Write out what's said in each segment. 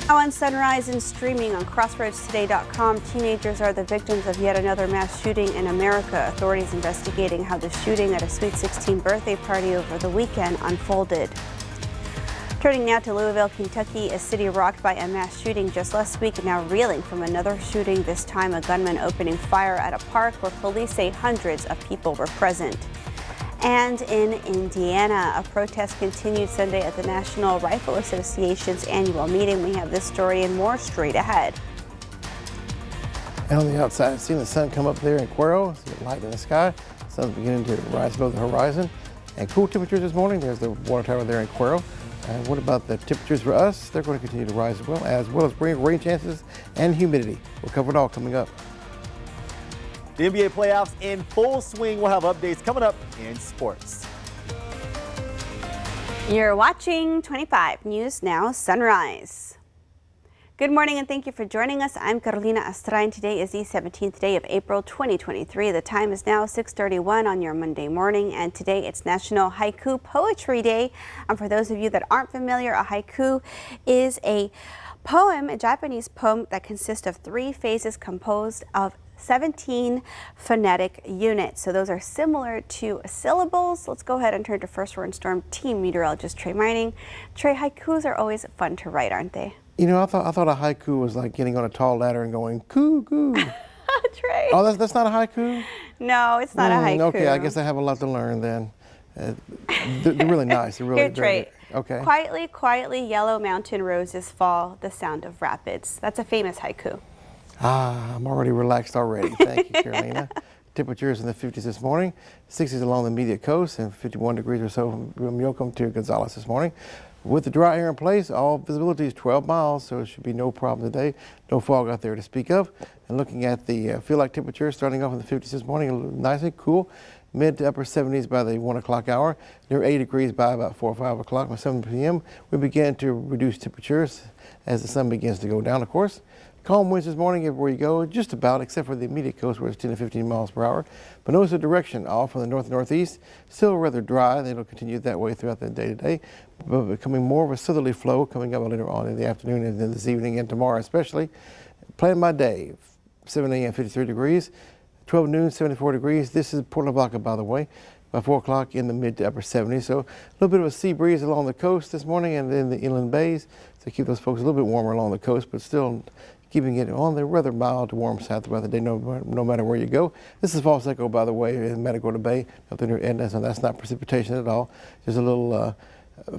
Now on Sunrise and streaming on CrossroadsToday.com, teenagers are the victims of yet another mass shooting in America. Authorities investigating how the shooting at a Sweet 16 birthday party over the weekend unfolded. Turning now to Louisville, Kentucky, a city rocked by a mass shooting just last week, now reeling from another shooting, this time a gunman opening fire at a park where police say hundreds of people were present. And in Indiana, a protest continued Sunday at the National Rifle Association's annual meeting. We have this story and more straight ahead. And on the outside, I've seen the sun come up there in Cuero. See the light in the sky. The sun's beginning to rise above the horizon. And cool temperatures this morning. There's the water tower there in Cuero. And what about the temperatures for us? They're going to continue to rise as well as rain chances and humidity. We'll cover it all coming up. The NBA playoffs in full swing. We'll have updates coming up in sports. You're watching 25 News Now Sunrise. Good morning and thank you for joining us. I'm Carolina Astrain. Today is the 17th day of April 2023. The time is now 6:31 on your Monday morning, and today it's National Haiku Poetry Day. And for those of you that aren't familiar, a haiku is a poem, a Japanese poem that consists of 3 phases composed of 17 phonetic units. So those are similar to syllables. Let's go ahead and turn to First Warning Storm Team Meteorologist Trey Mining. Trey, haikus are always fun to write, aren't they? You know, I thought a haiku was like getting on a tall ladder and going coo coo. Trey. Oh, that's not a haiku? No, it's not a haiku. Okay, I guess I have a lot to learn then. They're really nice. They're really Here, Trey. Okay. Quietly, quietly, yellow mountain roses fall, the sound of rapids. That's a famous haiku. Ah, I'm already relaxed already. Thank you, Carolina. Temperatures in the 50s this morning, 60s along the immediate coast, and 51 degrees or so from Yoakum to Gonzales this morning. With the dry air in place, all visibility is 12 miles, so it should be no problem today. No fog out there to speak of. And looking at the feel-like temperature, starting off in the 50s this morning, nice and cool. Mid to upper 70s by the 1 o'clock hour. Near 80 degrees by about 4 or 5 o'clock. By 7 p.m., we begin to reduce temperatures as the sun begins to go down, of course. Calm winds this morning everywhere you go, just about, except for the immediate coast where it's 10 to 15 miles per hour. But notice the direction, all from the north and northeast. Still rather dry. It'll continue that way throughout the day today. But becoming more of a southerly flow coming up later on in the afternoon and then this evening and tomorrow especially. Plan my day, 7 a.m. 53 degrees, 12 noon 74 degrees. This is Port Lavaca, by the way. By 4 o'clock in the mid to upper 70s. So a little bit of a sea breeze along the coast this morning and in the inland bays to keep those folks a little bit warmer along the coast, but still keeping it on the rather mild to warm side throughout the day, no matter where you go. This is false echo, by the way, in Matagorda Bay, up there in Edna, and that's not precipitation at all. Just a little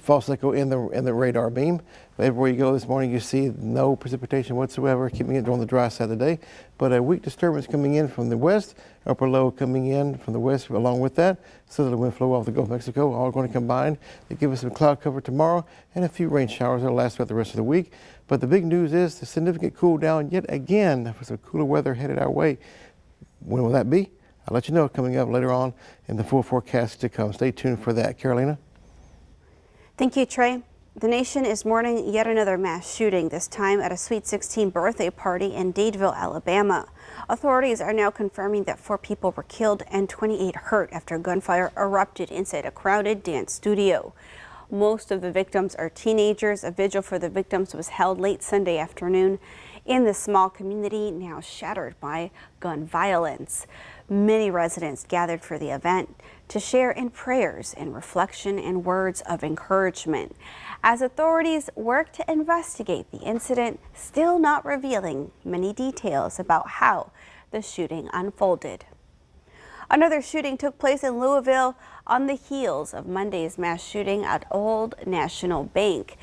false echo in the radar beam. But everywhere you go this morning, you see no precipitation whatsoever, keeping it on the dry side of the day. But a weak disturbance coming in from the west, upper low coming in from the west along with that. Southerly wind flow off the Gulf of Mexico, all going to combine to give us some cloud cover tomorrow and a few rain showers that will last throughout the rest of the week. But the big news is the significant cool down yet again for some cooler weather headed our way. When will that be? I'll let you know coming up later on in the full forecast to come. Stay tuned for that. Carolina? Thank you, Trey. The nation is mourning yet another mass shooting, this time at a Sweet 16 birthday party in Dadeville, Alabama. Authorities are now confirming that 4 people were killed and 28 hurt after gunfire erupted inside a crowded dance studio. Most of the victims are teenagers. A vigil for the victims was held late Sunday afternoon in the small community now shattered by gun violence. Many residents gathered for the event to share in prayers and reflection and words of encouragement. As authorities work to investigate the incident, still not revealing many details about how the shooting unfolded. Another shooting took place in Louisville on the heels of Monday's mass shooting at Old National Bank.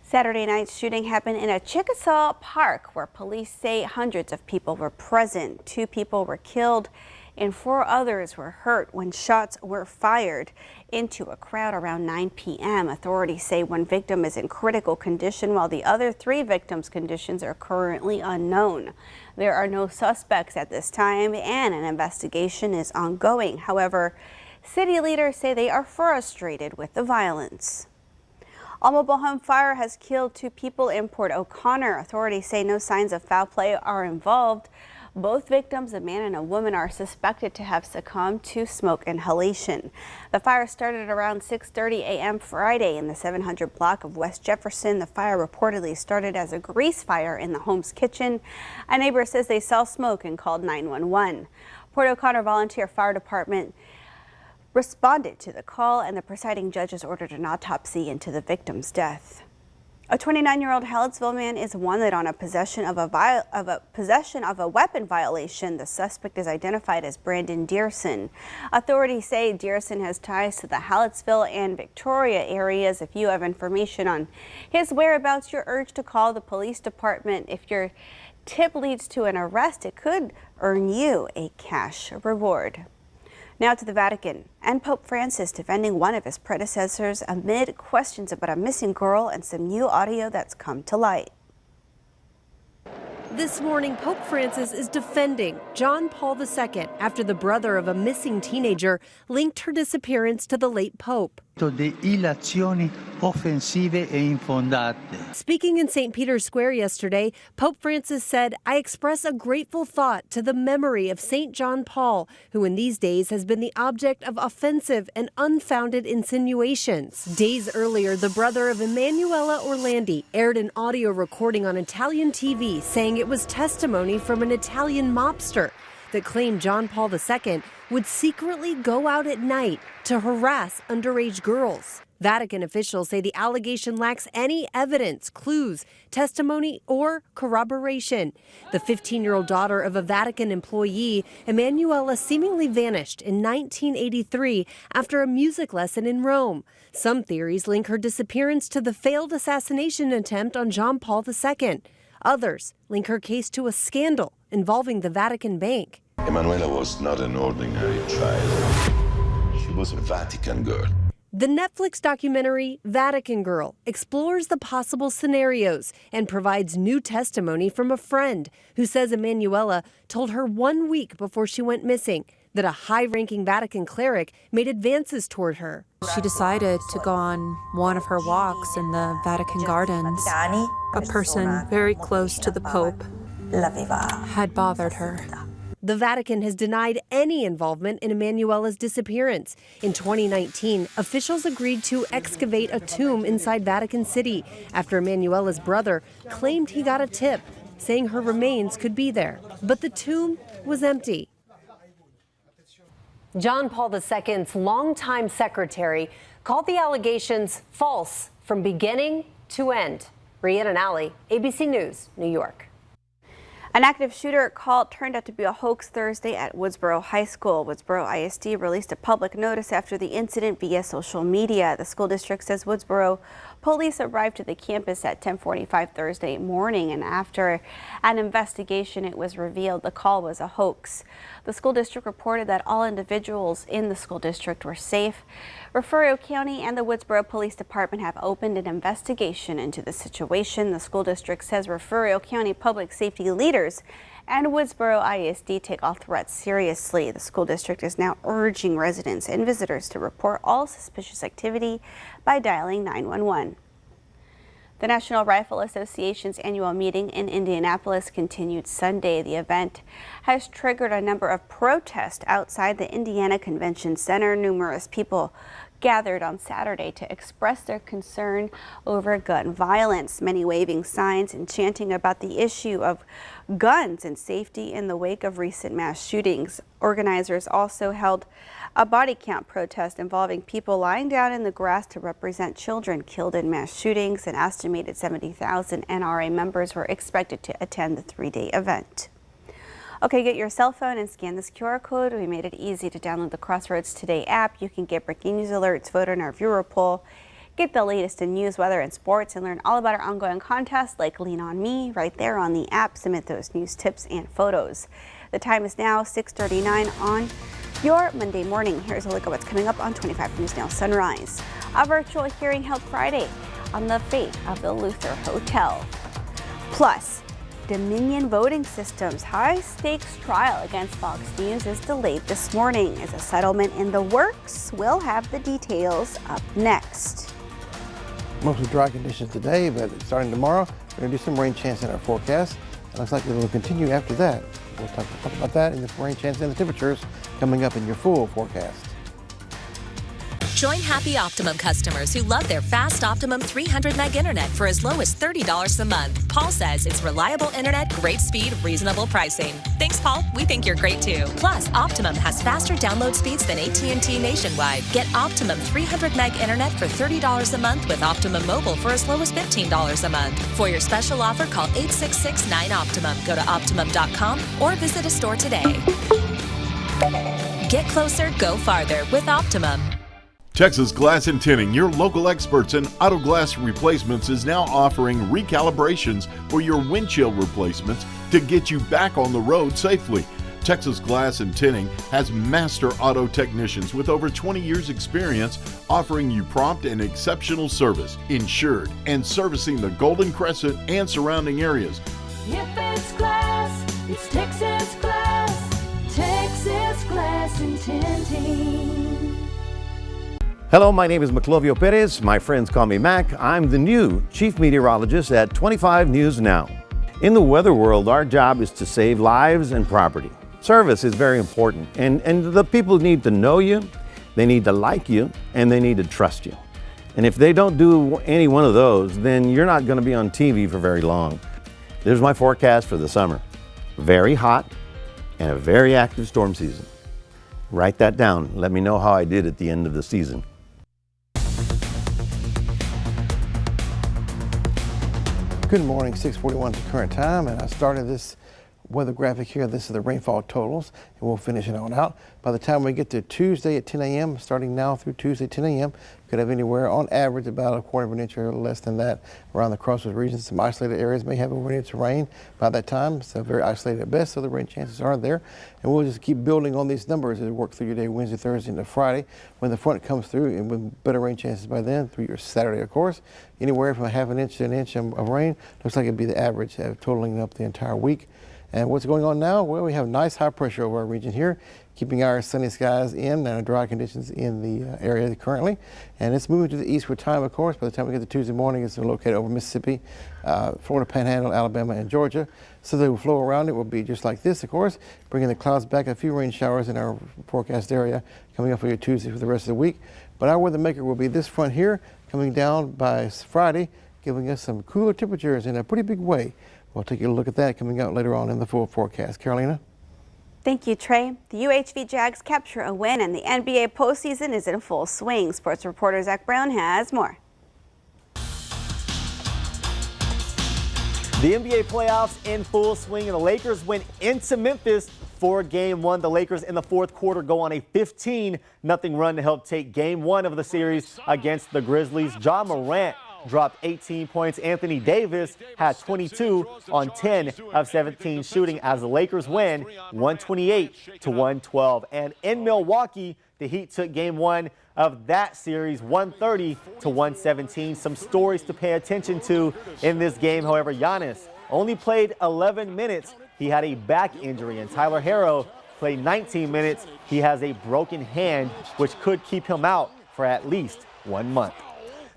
Saturday night's shooting happened in a Chickasaw Park where police say hundreds of people were present. 2 people were killed and 4 others were hurt when shots were fired into a crowd around 9 p.m. Authorities say 1 victim is in critical condition while the other 3 victims' conditions are currently unknown. There are no suspects at this time and an investigation is ongoing. However, city leaders say they are frustrated with the violence. A mobile home fire has killed 2 people in Port O'Connor. Authorities say no signs of foul play are involved, Both victims, a man and a woman, are suspected to have succumbed to smoke inhalation. The fire started around 6:30 a.m. Friday in the 700 block of West Jefferson. The fire reportedly started as a grease fire in the home's kitchen. A neighbor says they saw smoke and called 911. Port O'Connor Volunteer Fire Department responded to the call, and the presiding judges ordered an autopsy into the victim's death. A 29-year-old Hallettsville man is wanted on a possession of a weapon violation. The suspect is identified as Brandon Dearson. Authorities say Dearson has ties to the Hallettsville and Victoria areas. If you have information on his whereabouts, you're urged to call the police department. If your tip leads to an arrest, it could earn you a cash reward. Now to the Vatican, and Pope Francis defending one of his predecessors amid questions about a missing girl and some new audio that's come to light. This morning, Pope Francis is defending John Paul II after the brother of a missing teenager linked her disappearance to the late Pope. Speaking in St. Peter's Square yesterday, Pope Francis said, "I express a grateful thought to the memory of St. John Paul, who in these days has been the object of offensive and unfounded insinuations." Days earlier, the brother of Emanuela Orlandi aired an audio recording on Italian TV saying it was testimony from an Italian mobster that claimed John Paul II would secretly go out at night to harass underage girls. Vatican officials say the allegation lacks any evidence, clues, testimony, or corroboration. The 15-year-old daughter of a Vatican employee, Emanuela, seemingly vanished in 1983 after a music lesson in Rome. Some theories link her disappearance to the failed assassination attempt on John Paul II. Others link her case to a scandal involving the Vatican Bank. Emanuela was not an ordinary child. She was a Vatican girl. The Netflix documentary Vatican Girl explores the possible scenarios and provides new testimony from a friend who says Emanuela told her 1 week before she went missing that a high-ranking Vatican cleric made advances toward her. She decided to go on one of her walks in the Vatican gardens. A person very close to the Pope had bothered her. The Vatican has denied any involvement in Emanuela's disappearance. In 2019, officials agreed to excavate a tomb inside Vatican City after Emanuela's brother claimed he got a tip saying her remains could be there. But the tomb was empty. John Paul II's longtime secretary called the allegations false from beginning to end. Rhiannon Alley, ABC News, New York. An active shooter call turned out to be a hoax Thursday at Woodsboro High School. Woodsboro ISD released a public notice after the incident via social media. The school district says Woodsboro police arrived to the campus at 10:45 Thursday morning, and after an investigation, it was revealed the call was a hoax. The school district reported that all individuals in the school district were safe. Refugio County and the Woodsboro Police Department have opened an investigation into the situation. The school district says Refugio County public safety leaders and Woodsboro ISD take all threats seriously. The school district is now urging residents and visitors to report all suspicious activity by dialing 911. The National Rifle Association's annual meeting in Indianapolis continued Sunday. The event has triggered a number of protests outside the Indiana Convention Center. Numerous people gathered on Saturday to express their concern over gun violence, many waving signs and chanting about the issue of guns and safety in the wake of recent mass shootings. Organizers also held a body count protest involving people lying down in the grass to represent children killed in mass shootings. An estimated 70,000 NRA members were expected to attend the three-day event. Okay, get your cell phone and scan this QR code. We made it easy to download the Crossroads Today app. You can get breaking news alerts, vote in our viewer poll, get the latest in news, weather, and sports, and learn all about our ongoing contests like Lean On Me right there on the app. Submit those news tips and photos. The time is now 6:39 on your Monday morning. Here's a look at what's coming up on 25 News Now Sunrise. A virtual hearing held Friday on the fate of the Luther Hotel. Plus, Dominion Voting Systems high-stakes trial against Fox News is delayed this morning. Is a settlement in the works? We'll have the details up next. Mostly dry conditions today, but starting tomorrow, we're going to do some rain chance in our forecast. It looks like it will continue after that. We'll talk about that and the rain chances and the temperatures coming up in your full forecast. Join happy Optimum customers who love their fast Optimum 300 meg internet for as low as $30 a month. Paul says it's reliable internet, great speed, reasonable pricing. Thanks, Paul. We think you're great too. Plus, Optimum has faster download speeds than AT&T nationwide. Get Optimum 300 meg internet for $30 a month with Optimum Mobile for as low as $15 a month. For your special offer, call 866-9-OPTIMUM. Go to Optimum.com or visit a store today. Get closer, go farther with Optimum. Texas Glass and Tinning, your local experts in auto glass replacements, is now offering recalibrations for your windshield replacements to get you back on the road safely. Texas Glass and Tinning has master auto technicians with over 20 years experience offering you prompt and exceptional service, insured, and servicing the Golden Crescent and surrounding areas. If it's glass, it's Texas Glass. Texas Glass and Tinting. Hello, my name is Maclovio Perez. My friends call me Mac. I'm the new chief meteorologist at 25 News Now. In the weather world, our job is to save lives and property. Service is very important, and the people need to know you, they need to like you, and they need to trust you. And if they don't do any one of those, then you're not going to be on TV for very long. There's my forecast for the summer. Very hot and a very active storm season. Write that down. Let me know how I did at the end of the season. Good morning, 6:41 is the current time, and I started this weather graphic here. This is the rainfall totals, and we'll finish it on out. By the time we get to Tuesday at 10 a.m., starting now through Tuesday at 10 a.m., could have anywhere on average about a quarter of an inch or less than that around the Crossroads region. Some isolated areas may have over an inch of rain by that time, so very isolated at best, so the rain chances are there. And we'll just keep building on these numbers as we work through your day, Wednesday, Thursday, into Friday, when the front comes through, and with better rain chances by then, through your Saturday, of course. Anywhere from a half an inch to an inch of rain. Looks like it'd be the average, totaling up the entire week. And what's going on now? Well, we have nice high pressure over our region here, keeping our sunny skies in and dry conditions in the area currently. And it's moving to the eastward time, of course. By the time we get to Tuesday morning, it's located over Mississippi, Florida Panhandle, Alabama, and Georgia. So the flow around it will be just like this, of course, bringing the clouds back. A few rain showers in our forecast area coming up for your Tuesday for the rest of the week. But our weather maker will be this front here, coming down by Friday, giving us some cooler temperatures in a pretty big way. We'll take a look at that coming out later on in the full forecast. Carolina? Thank you, Trey. The UHV Jags capture a win, and the NBA postseason is in full swing. Sports reporter Zach Brown has more. The NBA playoffs in full swing, and the Lakers went into Memphis for Game 1. The Lakers in the fourth quarter go on a 15-0 run to help take Game 1 of the series against the Grizzlies. Ja Morant dropped 18 points. Anthony Davis had 22 on 10 of 17 shooting as the Lakers win 128-112. And in Milwaukee, the Heat took Game 1 of that series 130-117. Some stories to pay attention to in this game. However, Giannis only played 11 minutes. He had a back injury, and Tyler Herro played 19 minutes. He has a broken hand, which could keep him out for at least 1 month.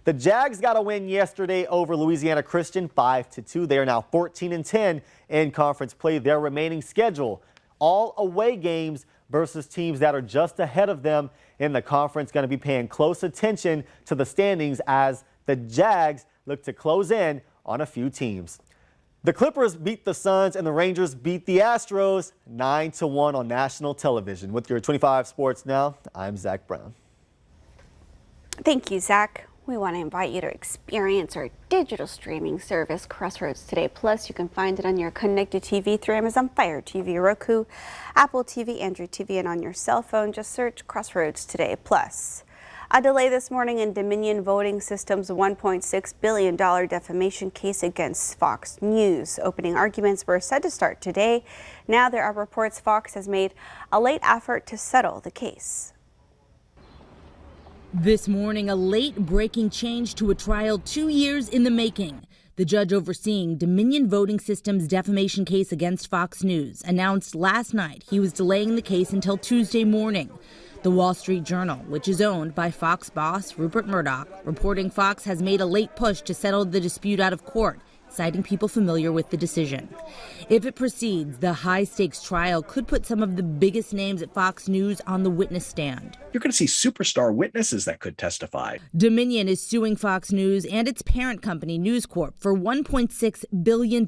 The Jags got a win yesterday over Louisiana Christian 5-2. They are now 14-10 in conference play. Their remaining schedule, all away games versus teams that are just ahead of them in the conference. Going to be paying close attention to the standings as the Jags look to close in on a few teams. The Clippers beat the Suns and the Rangers beat the Astros 9-1 on national television. With your 25 Sports Now, I'm Zach Brown. Thank you, Zach. We want to invite you to experience our digital streaming service, Crossroads Today Plus. You can find it on your connected TV through Amazon Fire TV, Roku, Apple TV, Android TV, and on your cell phone. Just search Crossroads Today Plus. A delay this morning in Dominion Voting Systems' $1.6 billion defamation case against Fox News. Opening arguments were set to start today. Now there are reports Fox has made a late effort to settle the case. This morning, a late-breaking change to a trial 2 years in the making. The judge overseeing Dominion Voting Systems' defamation case against Fox News announced last night he was delaying the case until Tuesday morning. The Wall Street Journal, which is owned by Fox boss Rupert Murdoch, reporting Fox has made a late push to settle the dispute out of court, citing people familiar with the decision. If it proceeds, the high-stakes trial could put some of the biggest names at Fox News on the witness stand. You're going to see superstar witnesses that could testify. Dominion is suing Fox News and its parent company, News Corp, for $1.6 billion,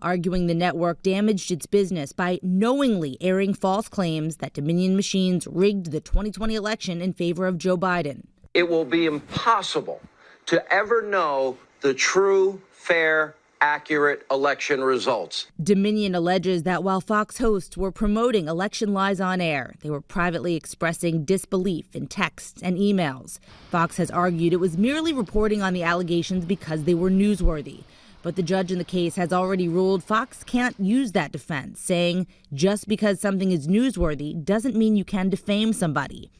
arguing the network damaged its business by knowingly airing false claims that Dominion machines rigged the 2020 election in favor of Joe Biden. It will be impossible to ever know the true, fair, accurate election results. Dominion alleges that while Fox hosts were promoting election lies on air, they were privately expressing disbelief in texts and emails. Fox has argued it was merely reporting on the allegations because they were newsworthy. But the judge in the case has already ruled Fox can't use that defense, saying just because something is newsworthy doesn't mean you can defame somebody.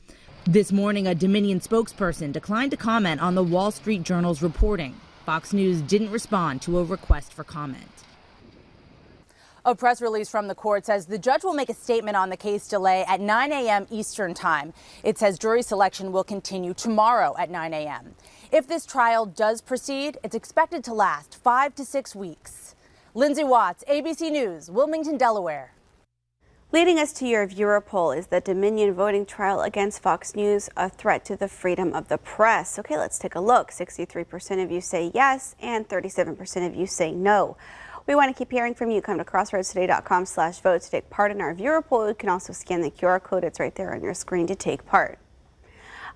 This morning, a Dominion spokesperson declined to comment on the Wall Street Journal's reporting. Fox News didn't respond to a request for comment. A press release from the court says the judge will make a statement on the case delay at 9 a.m. Eastern time. It says jury selection will continue tomorrow at 9 a.m. If this trial does proceed, it's expected to last 5 to 6 weeks. Lindsay Watts, ABC News, Wilmington, Delaware. Leading us to your viewer poll, is the Dominion voting trial against Fox News a threat to the freedom of the press? Okay, let's take a look. 63% of you say yes and 37% of you say no. We want to keep hearing from you. Come to crossroadstoday.com/vote to take part in our viewer poll. You can also scan the QR code. It's right there on your screen to take part.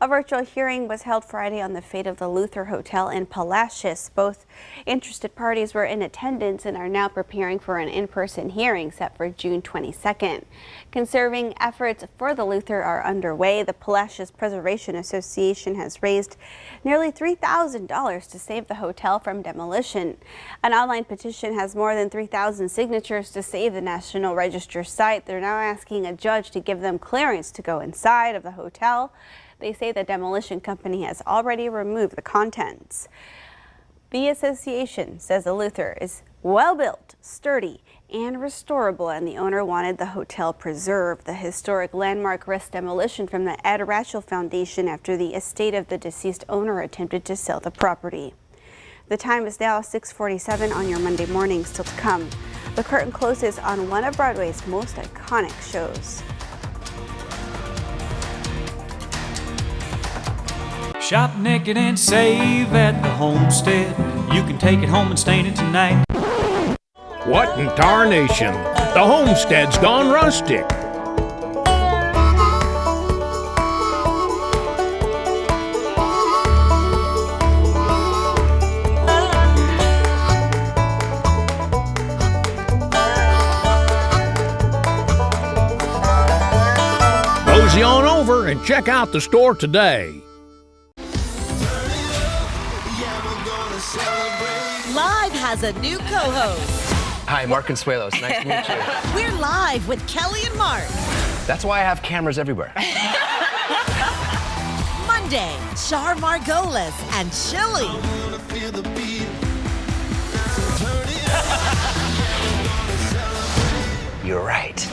A virtual hearing was held Friday on the fate of the Luther Hotel in Palacios. Both interested parties were in attendance and are now preparing for an in-person hearing set for June 22nd. Conserving efforts for the Luther are underway. The Palacios Preservation Association has raised nearly $3,000 to save the hotel from demolition. An online petition has more than 3,000 signatures to save the National Register site. They're now asking a judge to give them clearance to go inside of the hotel. They say the demolition company has already removed the contents. The association says the Luther is well built, sturdy, and restorable, and the owner wanted the hotel preserved. The historic landmark risked demolition from the Ed Rachel Foundation after the estate of the deceased owner attempted to sell the property. The time is now 6:47 on your Monday morning. Still to come, the curtain closes on one of Broadway's most iconic shows. Shop naked and save at the Homestead. You can take it home and stain it tonight. What in tarnation? The Homestead's gone rustic. Mosey on over and check out the store today. Live has a new co-host. Hi, Mark Consuelos. Nice to meet you. We're live with Kelly and Mark. That's why I have cameras everywhere. Monday, Char Margolis and Chili. You're right.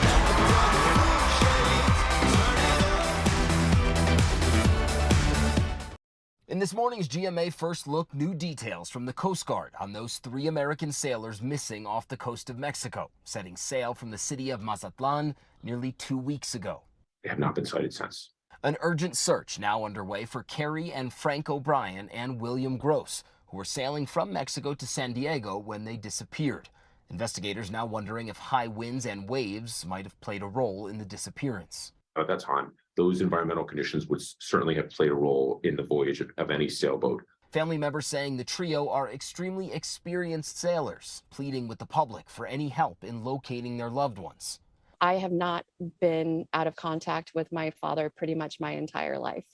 In this morning's GMA First Look, new details from the Coast Guard on those 3 American sailors missing off the coast of Mexico, setting sail from the city of Mazatlan nearly 2 weeks ago. They have not been sighted since. An urgent search now underway for Carrie and Frank O'Brien and William Gross, who were sailing from Mexico to San Diego when they disappeared. Investigators now wondering if high winds and waves might have played a role in the disappearance. At that time, those environmental conditions would certainly have played a role in the voyage of any sailboat. Family members saying the trio are extremely experienced sailors, pleading with the public for any help in locating their loved ones. I have not been out of contact with my father pretty much my entire life.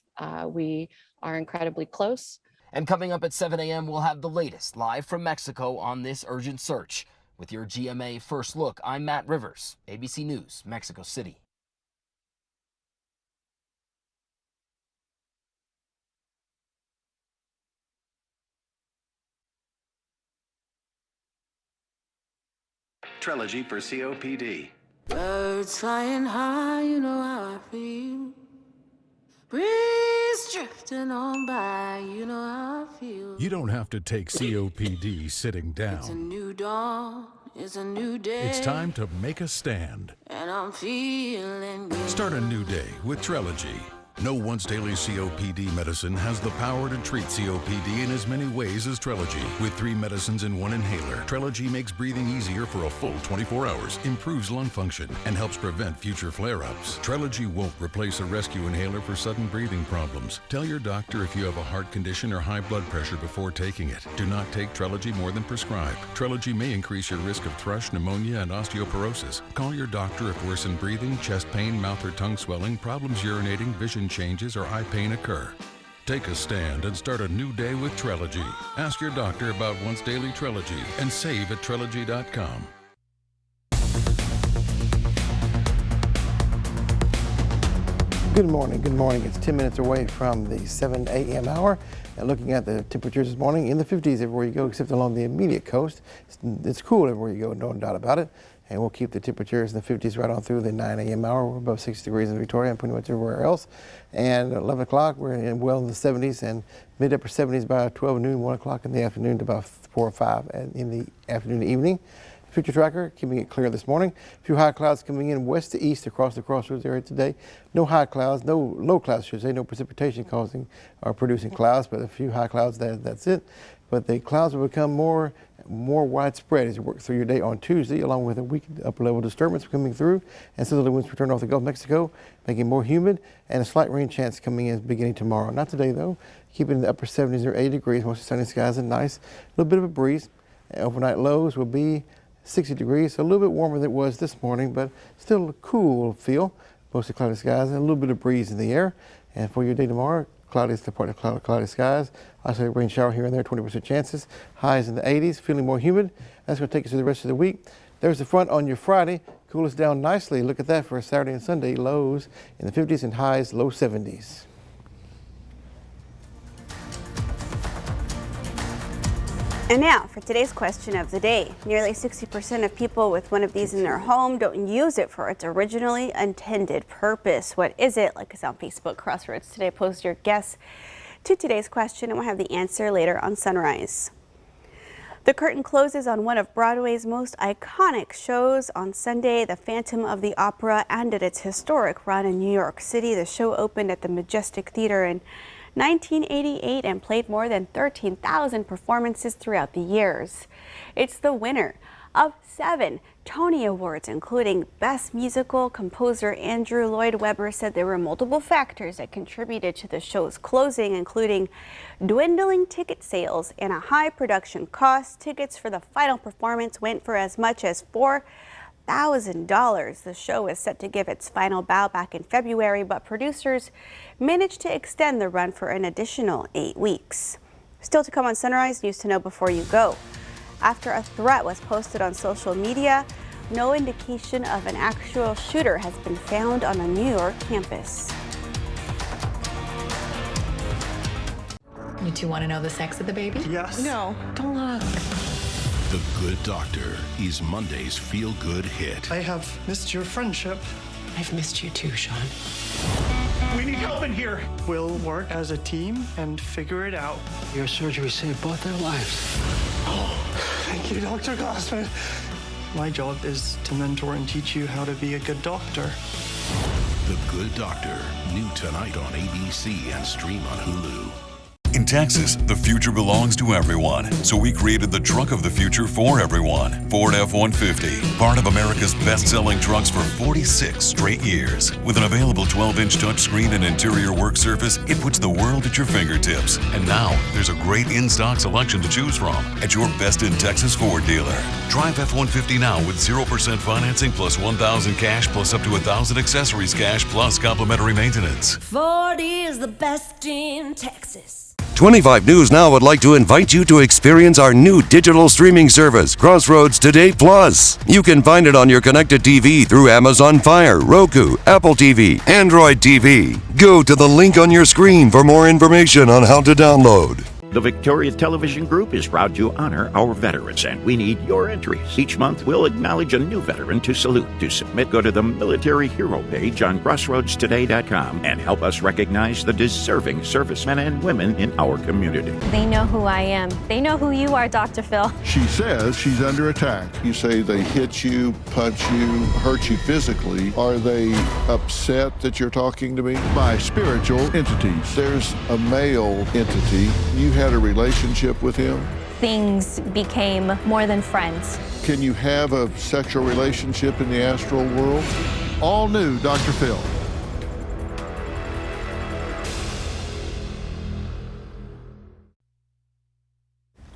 We are incredibly close. And coming up at 7 a.m., we'll have the latest live from Mexico on this urgent search. With your GMA First Look, I'm Matt Rivers, ABC News, Mexico City. Trilogy for COPD. Birds flying high, you know how I feel. Breeze Days drifting on by, you know how I feel. You don't have to take COPD sitting It's a down. new dawn, it's a new day. It's time to make a stand. And I'm feeling good. Start a new day with Trelegy. No once-daily COPD medicine has the power to treat COPD in as many ways as Trelegy. With 3 medicines in 1 inhaler, Trelegy makes breathing easier for a full 24 hours, improves lung function, and helps prevent future flare-ups. Trelegy won't replace a rescue inhaler for sudden breathing problems. Tell your doctor if you have a heart condition or high blood pressure before taking it. Do not take Trelegy more than prescribed. Trelegy may increase your risk of thrush, pneumonia, and osteoporosis. Call your doctor if worsened breathing, chest pain, mouth or tongue swelling, problems urinating, vision changes, or eye pain occur. Take a stand and start a new day with Trelegy. Ask your doctor about once daily Trelegy and save at Trelegy.com. Good morning, good morning. It's 10 minutes away from the 7 a.m. hour. And looking at the temperatures this morning, in the 50s everywhere you go, except along the immediate coast. It's cool everywhere you go, no doubt about it. And we'll keep the temperatures in the 50s right on through the 9 a.m. hour. We're above 60 degrees in Victoria and pretty much everywhere else. And at 11 o'clock, we're well in the 70s and mid-upper 70s by 12 noon, 1 o'clock in the afternoon to about 4 or 5 in the afternoon and evening. Future tracker keeping it clear this morning. A few high clouds coming in west to east across the crossroads area today. No high clouds, no low clouds, should say, no precipitation causing or producing clouds, but a few high clouds, that's it. But the clouds will become more widespread as you work through your day on Tuesday, along with a weak upper level disturbance coming through, and southerly winds return off the Gulf of Mexico, making it more humid, and a slight rain chance coming in beginning tomorrow. Not today though, keeping in the upper 70s or 80 degrees, mostly sunny skies and nice. A little bit of a breeze. Overnight lows will be 60 degrees, so a little bit warmer than it was this morning, but still a cool feel. Mostly cloudy skies and a little bit of breeze in the air. And for your day tomorrow, cloudy to partly cloudy skies. Isolated rain shower here and there, 20% chances. Highs in the 80s, feeling more humid. That's going to take us through the rest of the week. There's the front on your Friday. Cool us down nicely. Look at that for Saturday and Sunday. Lows in the 50s and highs low 70s. And now for today's question of the day. Nearly 60% of people with one of these in their home don't use it for its originally intended purpose. What is it? Like us on Facebook, Crossroads Today. Post your guess to today's question and we'll have the answer later on Sunrise. The curtain closes on one of Broadway's most iconic shows on Sunday, The Phantom of the Opera, ended its historic run in New York City. The show opened at the Majestic Theater in 1988 and played more than 13,000 performances throughout the years. It's the winner of 7 Tony Awards, including Best Musical. Composer Andrew Lloyd Webber said there were multiple factors that contributed to the show's closing, including dwindling ticket sales and a high production cost. Tickets for the final performance went for as much as $4,000. The show is set to give its final bow back in February, but producers managed to extend the run for an additional 8 weeks. Still to come on Sunrise, news to know before you go. After a threat was posted on social media, no indication of an actual shooter has been found on a New York campus. You two want to know the sex of the baby? Yes. No, don't look. The Good Doctor is Monday's feel-good hit. I have missed your friendship. I've missed you too, Sean. We need help in here. We'll work as a team and figure it out. Your surgery saved both their lives. Oh, thank you, Dr. Glassman. My job is to mentor and teach you how to be a good doctor. The Good Doctor, new tonight on ABC and stream on Hulu. In Texas, the future belongs to everyone, so we created the truck of the future for everyone. Ford F-150, part of America's best-selling trucks for 46 straight years. With an available 12-inch touchscreen and interior work surface, it puts the world at your fingertips. And now, there's a great in-stock selection to choose from at your best in Texas Ford dealer. Drive F-150 now with 0% financing plus $1,000 cash plus up to $1,000 accessories cash plus complimentary maintenance. Ford is the best in Texas. 25 News Now would like to invite you to experience our new digital streaming service, Crossroads Today Plus. You can find it on your connected TV through Amazon Fire, Roku, Apple TV, Android TV. Go to the link on your screen for more information on how to download. The Victoria Television Group is proud to honor our veterans, and we need your entries. Each month, we'll acknowledge a new veteran to salute. To submit, go to the Military Hero page on CrossroadsToday.com and help us recognize the deserving servicemen and women in our community. They know who I am. They know who you are, Dr. Phil. She says she's under attack. You say they hit you, punch you, hurt you physically. Are they upset that you're talking to me? By spiritual entities. There's a male entity. You had a relationship with him? Things became more than friends. Can you have a sexual relationship in the astral world? All new Dr. Phil.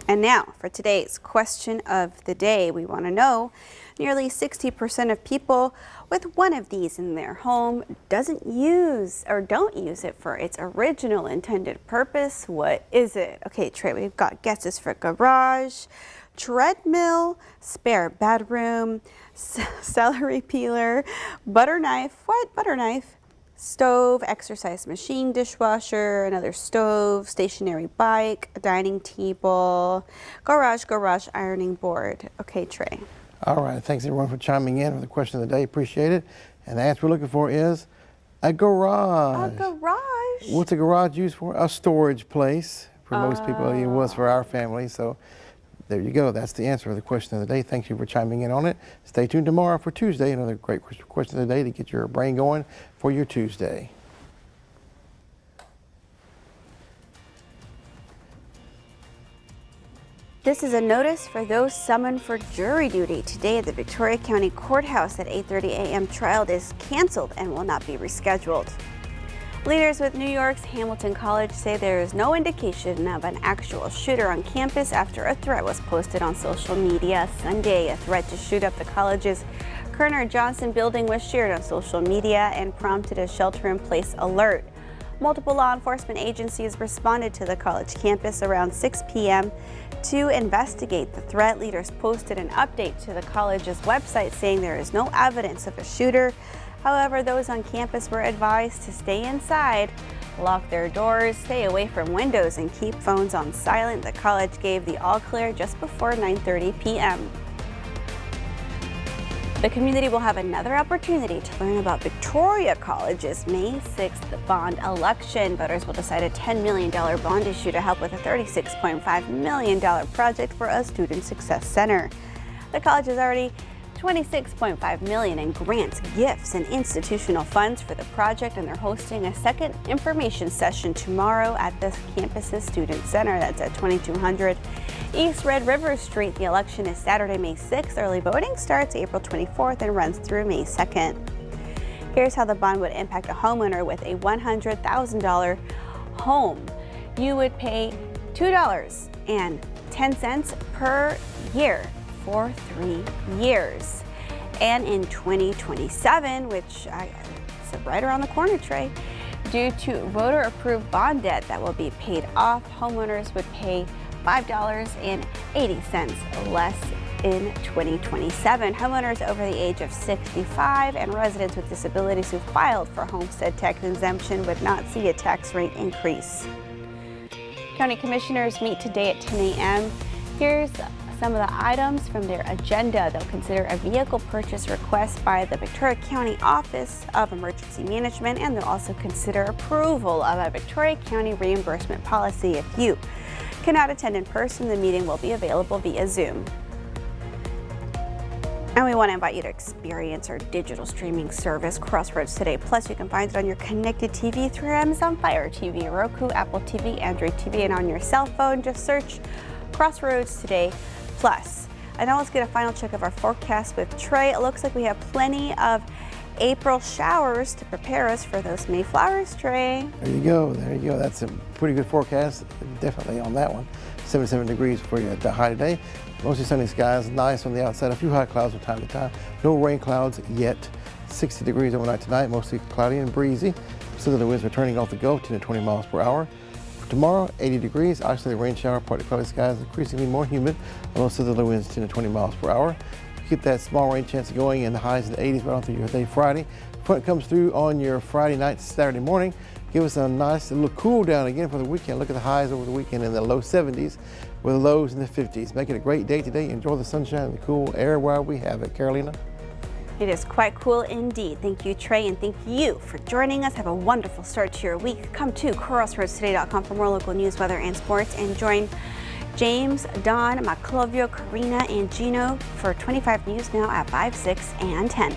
And now for today's question of the day. We want to know, nearly 60% of people with one of these in their home don't use it for its original intended purpose. What is it? Okay, Trey, we've got guesses for garage, treadmill, spare bedroom, celery peeler, butter knife, butter knife, stove, exercise machine, dishwasher, another stove, stationary bike, a dining table, garage, ironing board. Okay, Trey. All right, thanks everyone for chiming in for the question of the day. Appreciate it. And the answer we're looking for is a garage. A garage. What's a garage used for? A storage place. For most people, it was for our family. So there you go. That's the answer to the question of the day. Thank you for chiming in on it. Stay tuned tomorrow for Tuesday. Another great question of the day to get your brain going for your Tuesday. This is a notice for those summoned for jury duty. Today at the Victoria County Courthouse at 8:30 a.m. trial is canceled and will not be rescheduled. Leaders with New York's Hamilton College say there is no indication of an actual shooter on campus after a threat was posted on social media Sunday. A threat to shoot up the college's Kerner Johnson building was shared on social media and prompted a shelter-in-place alert. Multiple law enforcement agencies responded to the college campus around 6 p.m. to investigate the threat. Leaders posted an update to the college's website saying there is no evidence of a shooter. However, those on campus were advised to stay inside, lock their doors, stay away from windows, and keep phones on silent. The college gave the all clear just before 9:30 p.m. The community will have another opportunity to learn about Victoria College's May 6th bond election. Voters will decide a $10 million bond issue to help with a $36.5 million project for a student success center. The college has already $26.5 million in grants, gifts, and institutional funds for the project, and they're hosting a second information session tomorrow at the campus's student center. That's at 2200 East Red River Street. The election is Saturday, May 6th. Early voting starts April 24th and runs through May 2nd. Here's how the bond would impact a homeowner with a $100,000 home. You would pay $2.10 per year for 3 years. And in 2027, which is right around the corner, Trey, due to voter-approved bond debt that will be paid off, homeowners would pay $5.80 less in 2027. Homeowners over the age of 65 and residents with disabilities who filed for homestead tax exemption would not see a tax rate increase. County commissioners meet today at 10 a.m. Here's some of the items from their agenda. They'll consider a vehicle purchase request by the Victoria County Office of Emergency Management, and they'll also consider approval of a Victoria County reimbursement policy. If you cannot attend in person, the meeting will be available via Zoom. And we want to invite you to experience our digital streaming service, Crossroads Today Plus. You can find it on your connected TV through Amazon Fire TV, Roku, Apple TV, Android TV, and on your cell phone. Just search Crossroads Today Plus. And now let's get a final check of our forecast with Trey. It looks like we have plenty of April showers to prepare us for those May flowers, Trey. There you go. There you go. That's a pretty good forecast, definitely on that one. 77 degrees for you at the high today. Mostly sunny skies, nice on the outside. A few high clouds from time to time. No rain clouds yet. 60 degrees overnight tonight, mostly cloudy and breezy. Southerly winds returning off the Gulf, 10 to 20 miles per hour. For tomorrow, 80 degrees, isolated rain shower, partly cloudy skies, increasingly more humid. Although southerly winds 10 to 20 miles per hour. Keep that small rain chance going in the highs in the 80s right on through your day Friday. Front comes through on your Friday night, Saturday morning. Give us a nice little cool down again for the weekend. Look at the highs over the weekend in the low 70s with the lows in the 50s. Make it a great day today. Enjoy the sunshine and the cool air while we have it. Carolina? It is quite cool indeed. Thank you, Trey, and thank you for joining us. Have a wonderful start to your week. Come to crossroadstoday.com for more local news, weather, and sports, and join James, Don, Maclovio, Karina, and Gino for 25 News Now at 5, 6, and 10.